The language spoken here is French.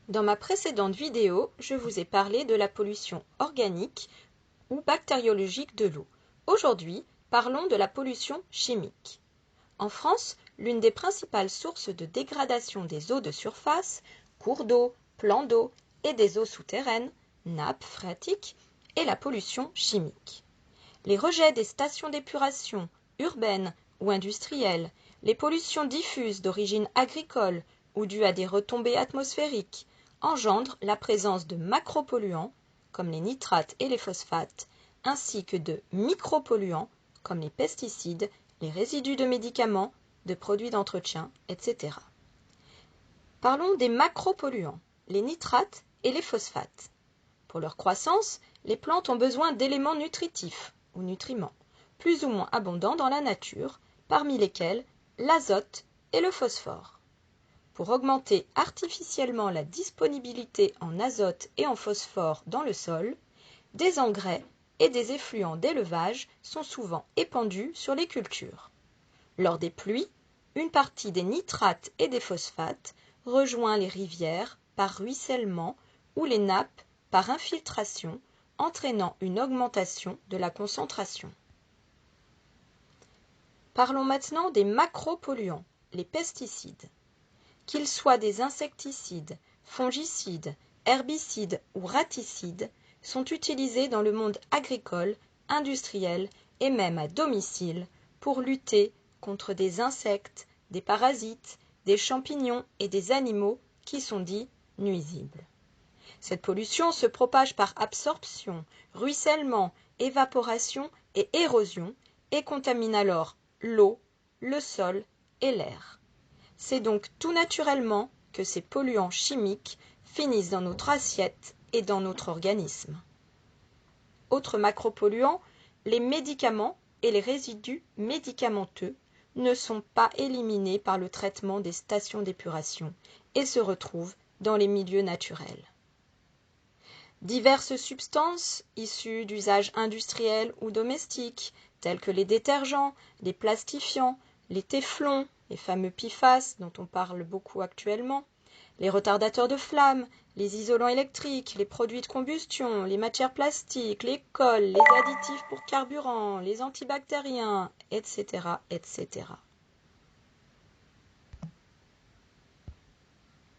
Dans ma précédente vidéo, je vous ai parlé de la pollution organique ou bactériologique de l'eau. Aujourd'hui, parlons de la pollution chimique. En France, l'une des principales sources de dégradation des eaux de surface, cours d'eau, plans d'eau et des eaux souterraines, nappes phréatiques, est la pollution chimique. Les rejets des stations d'épuration urbaines ou industrielles, les pollutions diffuses d'origine agricole ou dues à des retombées atmosphériques, engendrent la présence de macropolluants, comme les nitrates et les phosphates, ainsi que de micropolluants, comme les pesticides, les résidus de médicaments, de produits d'entretien, etc. Parlons des macropolluants, les nitrates et les phosphates. Pour leur croissance, les plantes ont besoin d'éléments nutritifs ou nutriments, plus ou moins abondants dans la nature, parmi lesquels l'azote et le phosphore. Pour augmenter artificiellement la disponibilité en azote et en phosphore dans le sol, des engrais et des effluents d'élevage sont souvent épandus sur les cultures. Lors des pluies, une partie des nitrates et des phosphates rejoint les rivières par ruissellement ou les nappes par infiltration, entraînant une augmentation de la concentration. Parlons maintenant des macropolluants, les pesticides. Qu'ils soient des insecticides, fongicides, herbicides ou raticides, sont utilisés dans le monde agricole, industriel et même à domicile pour lutter contre des insectes, des parasites, des champignons et des animaux qui sont dits nuisibles. Cette pollution se propage par absorption, ruissellement, évaporation et érosion et contamine alors l'eau, le sol et l'air. C'est donc tout naturellement que ces polluants chimiques finissent dans notre assiette et dans notre organisme. Autres macropolluants, les médicaments et les résidus médicamenteux ne sont pas éliminés par le traitement des stations d'épuration et se retrouvent dans les milieux naturels. Diverses substances issues d'usages industriels ou domestiques, tels que les détergents, les plastifiants, les téflons, les fameux PFAS dont on parle beaucoup actuellement, les retardateurs de flammes, les isolants électriques, les produits de combustion, les matières plastiques, les cols, les additifs pour carburant, les antibactériens, etc., etc.